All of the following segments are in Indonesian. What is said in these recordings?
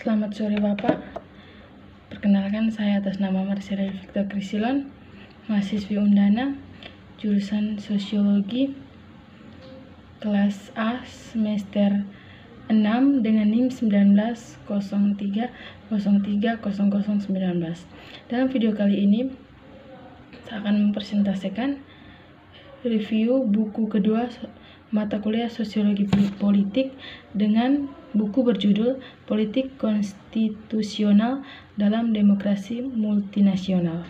Selamat sore Bapak. Perkenalkan, saya atas nama Marcella Victor Krisilon, mahasiswi Undana, jurusan Sosiologi, kelas A, semester 6 dengan NIM 1903030019. Dalam video kali ini, saya akan mempresentasikan review buku kedua mata kuliah Sosiologi Politik dengan buku berjudul Politik Konstitusional dalam Demokrasi Multinasional.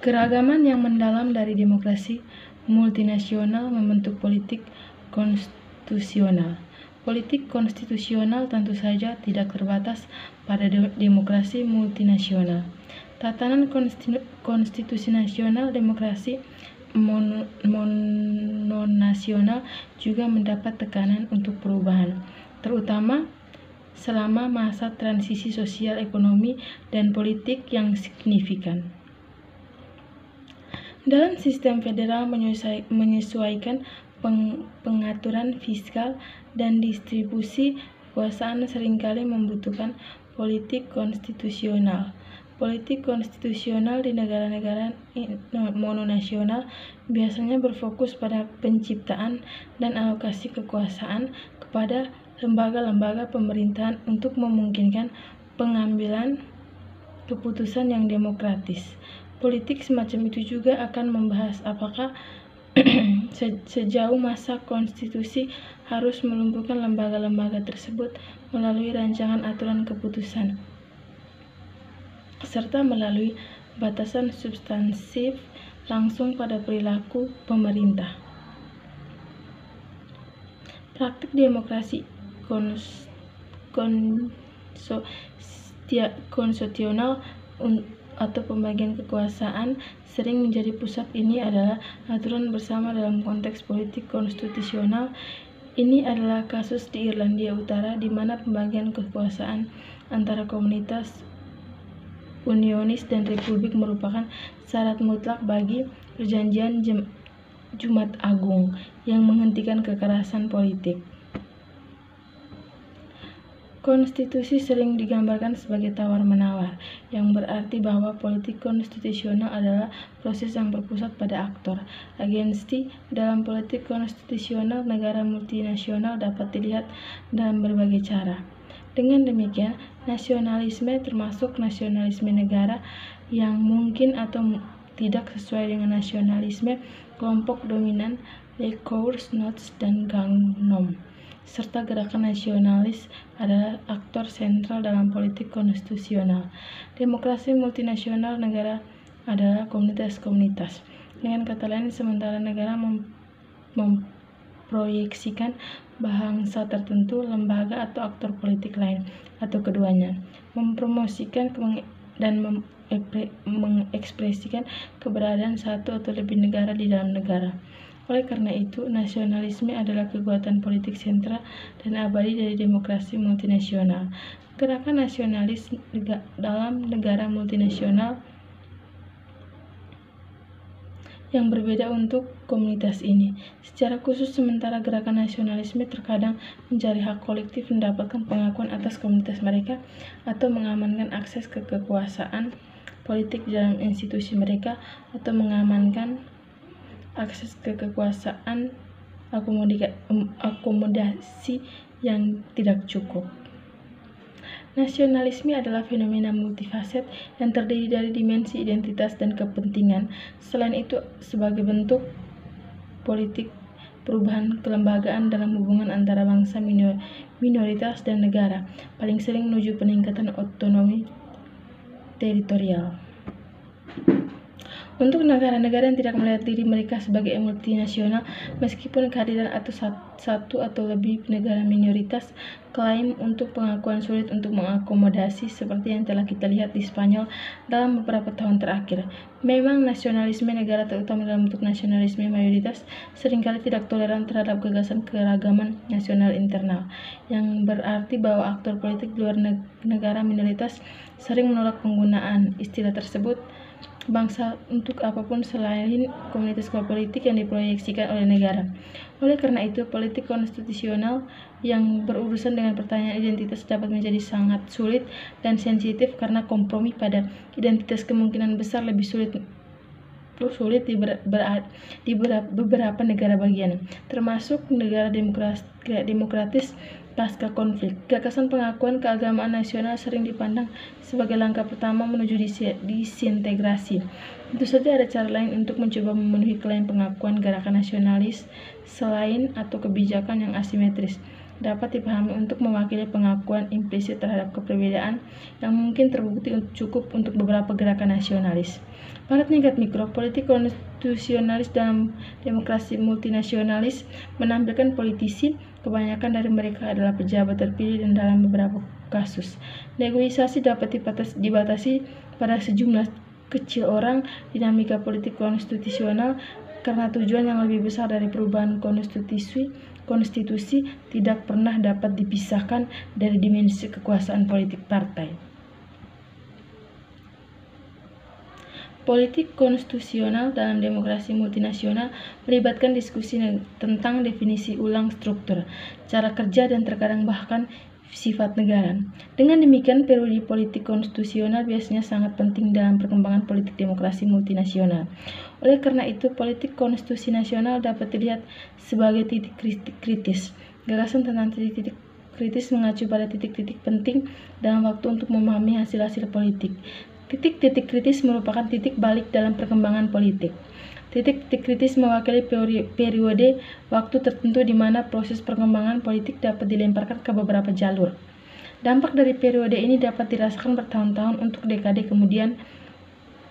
Keragaman yang mendalam dari demokrasi multinasional membentuk politik konstitusional. Politik konstitusional tentu saja tidak terbatas pada demokrasi multinasional. Tatanan konstitusi nasional demokrasi mononasional juga mendapat tekanan untuk perubahan, terutama selama masa transisi sosial, ekonomi, dan politik yang signifikan. Dalam sistem federal menyesuaikan pengaturan fiskal dan distribusi kekuasaan seringkali membutuhkan politik konstitusional. Politik konstitusional di negara-negara mononasional biasanya berfokus pada penciptaan dan alokasi kekuasaan kepada lembaga-lembaga pemerintahan untuk memungkinkan pengambilan keputusan yang demokratis. Politik semacam itu juga akan membahas apakah sejauh masa konstitusi harus melumpuhkan lembaga-lembaga tersebut melalui rancangan aturan keputusan, serta melalui batasan substansif langsung pada perilaku pemerintah. Praktik demokrasi konstitusional atau pembagian kekuasaan sering menjadi pusat. Ini adalah aturan bersama dalam konteks politik konstitusional. Ini adalah kasus di Irlandia Utara, di mana pembagian kekuasaan antara komunitas unionis dan republik merupakan syarat mutlak bagi perjanjian Jumat Agung yang menghentikan kekerasan politik. Konstitusi sering digambarkan sebagai tawar-menawar, yang berarti bahwa politik konstitusional adalah proses yang berpusat pada aktor. Agensi dalam politik konstitusional negara multinasional dapat dilihat dalam berbagai cara. Dengan demikian, nasionalisme termasuk nasionalisme negara yang mungkin atau tidak sesuai dengan nasionalisme kelompok dominan Les Cours Notes dan Gang Nom, serta gerakan nasionalis adalah aktor sentral dalam politik konstitusional. Demokrasi multinasional negara adalah komunitas-komunitas. Dengan kata lain, sementara negara memproyeksikan bangsa tertentu, lembaga atau aktor politik lain, atau keduanya, mempromosikan dan mengekspresikan keberadaan satu atau lebih negara di dalam negara. Oleh karena itu, nasionalisme adalah kekuatan politik sentral dan abadi dari demokrasi multinasional. Gerakan nasionalis dalam negara multinasional yang berbeda untuk komunitas ini. Secara khusus, sementara gerakan nasionalisme terkadang mencari hak kolektif, mendapatkan pengakuan atas komunitas mereka, atau mengamankan akses ke kekuasaan politik dalam institusi mereka, atau mengamankan akses ke kekuasaan akomodasi yang tidak cukup. Nasionalisme adalah fenomena multifaset yang terdiri dari dimensi identitas dan kepentingan. Selain itu, sebagai bentuk politik perubahan kelembagaan dalam hubungan antara bangsa, minoritas, dan negara, paling sering menuju peningkatan otonomi teritorial. Untuk negara-negara yang tidak melihat diri mereka sebagai multinasional, meskipun kehadiran satu atau lebih negara minoritas, klaim untuk pengakuan sulit untuk mengakomodasi, seperti yang telah kita lihat di Spanyol dalam beberapa tahun terakhir. Memang nasionalisme negara, terutama dalam bentuk nasionalisme mayoritas, seringkali tidak toleran terhadap gagasan keragaman nasional internal, yang berarti bahwa aktor politik di luar negara minoritas sering menolak penggunaan istilah tersebut bangsa untuk apapun selain komunitas politik yang diproyeksikan oleh negara. Oleh karena itu, politik konstitusional yang berurusan dengan pertanyaan identitas dapat menjadi sangat sulit dan sensitif karena kompromi pada identitas kemungkinan besar lebih sulit di beberapa negara bagian, termasuk negara demokratis pasca konflik. Gagasan pengakuan keagamaan nasional sering dipandang sebagai langkah pertama menuju disintegrasi. Tentu saja ada cara lain untuk mencoba memenuhi klaim pengakuan gerakan nasionalis selain atau kebijakan yang asimetris dapat dipahami untuk mewakili pengakuan implisit terhadap keberbedaan yang mungkin terbukti cukup untuk beberapa gerakan nasionalis. Pada tingkat mikro, politik konstitusionalis dalam demokrasi multinasionalis menampilkan politisi, kebanyakan dari mereka adalah pejabat terpilih, dan dalam beberapa kasus, negosiasi dapat dibatasi pada sejumlah kecil orang. Dinamika politik konstitusional karena tujuan yang lebih besar dari perubahan konstitusi tidak pernah dapat dipisahkan dari dimensi kekuasaan politik partai. Politik konstitusional dalam demokrasi multinasional melibatkan diskusi tentang definisi ulang struktur, cara kerja, dan terkadang bahkan sifat negara. Dengan demikian, periode politik konstitusional biasanya sangat penting dalam perkembangan politik demokrasi multinasional. Oleh karena itu, politik konstitusi nasional dapat dilihat sebagai titik kritis. Gagasan tentang titik kritis mengacu pada titik-titik penting dalam waktu untuk memahami hasil-hasil politik. Titik-titik kritis merupakan titik balik dalam perkembangan politik. Titik-titik kritis mewakili periode waktu tertentu di mana proses perkembangan politik dapat dilemparkan ke beberapa jalur. Dampak dari periode ini dapat dirasakan bertahun-tahun untuk dekade kemudian.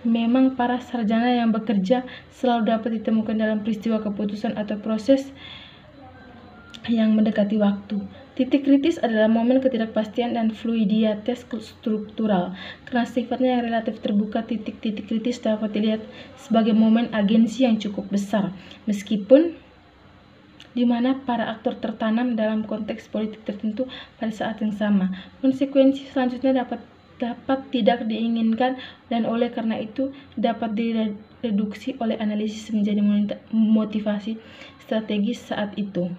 Memang para sarjana yang bekerja selalu dapat ditemukan dalam peristiwa keputusan atau proses yang mendekati waktu. Titik kritis adalah momen ketidakpastian dan fluiditas struktural. Karena sifatnya yang relatif terbuka, titik-titik kritis dapat dilihat sebagai momen agensi yang cukup besar, meskipun di mana para aktor tertanam dalam konteks politik tertentu pada saat yang sama. Konsekuensi selanjutnya dapat tidak diinginkan, dan oleh karena itu dapat direduksi oleh analisis menjadi motivasi strategis saat itu.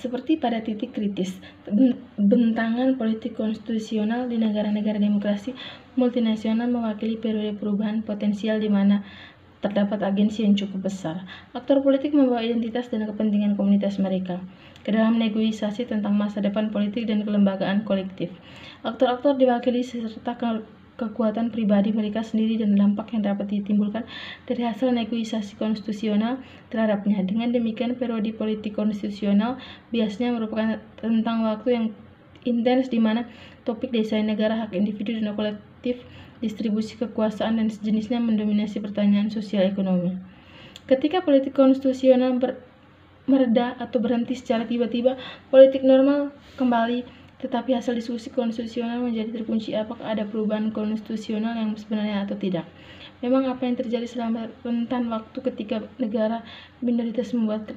Seperti pada titik kritis, bentangan politik konstitusional di negara-negara demokrasi multinasional mewakili periode perubahan potensial di mana terdapat agensi yang cukup besar. Aktor politik membawa identitas dan kepentingan komunitas mereka ke dalam negosiasi tentang masa depan politik dan kelembagaan kolektif. Aktor-aktor diwakili serta kekuatan pribadi mereka sendiri dan dampak yang dapat ditimbulkan dari hasil negosiasi konstitusional terhadapnya. Dengan demikian, periode politik konstitusional biasanya merupakan tentang waktu yang intens di mana topik desain negara, hak individu dan kolektif, distribusi kekuasaan, dan sejenisnya mendominasi pertanyaan sosial ekonomi. Ketika politik konstitusional mereda atau berhenti secara tiba-tiba, politik normal kembali. Tetapi hasil diskusi konstitusional menjadi terkunci apakah ada perubahan konstitusional yang sebenarnya atau tidak. Memang apa yang terjadi selama rentan waktu ketika negara minoritas membuat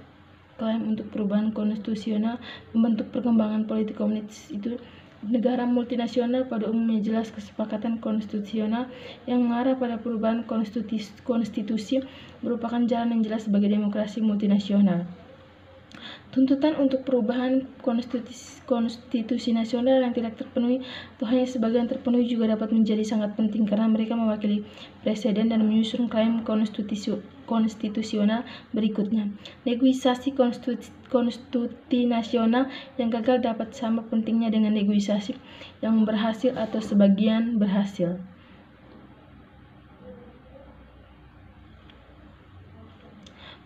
klaim untuk perubahan konstitusional membentuk perkembangan politik komunitas itu. Negara multinasional pada umumnya jelas kesepakatan konstitusional yang mengarah pada perubahan konstitusi merupakan jalan yang jelas sebagai demokrasi multinasional. Tuntutan untuk perubahan konstitusi nasional yang tidak terpenuhi atau hanya sebagian terpenuhi juga dapat menjadi sangat penting karena mereka mewakili presiden dan menyusun klaim konstitusional berikutnya. Negosiasi konstitusi nasional yang gagal dapat sama pentingnya dengan negosiasi yang berhasil atau sebagian berhasil.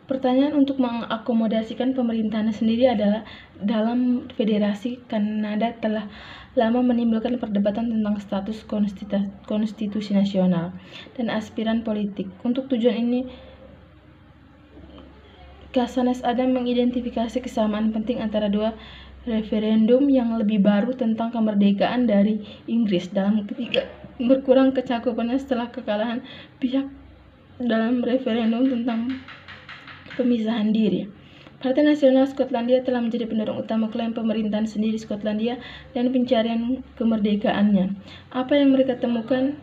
Pertanyaan untuk mengakomodasikan pemerintahan sendiri adalah dalam Federasi Kanada telah lama menimbulkan perdebatan tentang status konstitusi nasional dan aspiran politik. Untuk tujuan ini, Kasanes Adam mengidentifikasi kesamaan penting antara dua referendum yang lebih baru tentang kemerdekaan dari Inggris dalam ketiga berkurang kecakupannya setelah kekalahan pihak dalam referendum tentang pemisahan diri. Partai Nasional Skotlandia telah menjadi pendorong utama klaim pemerintahan sendiri Skotlandia dan pencarian kemerdekaannya. Apa yang mereka temukan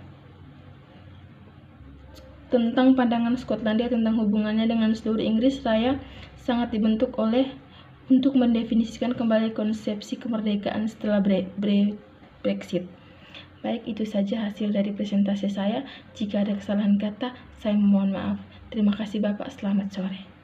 tentang pandangan Skotlandia tentang hubungannya dengan seluruh Inggris Raya sangat dibentuk oleh untuk mendefinisikan kembali konsepsi kemerdekaan setelah Brexit. Baik, itu saja hasil dari presentasi saya. Jika ada kesalahan kata, saya mohon maaf. Terima kasih Bapak, selamat sore.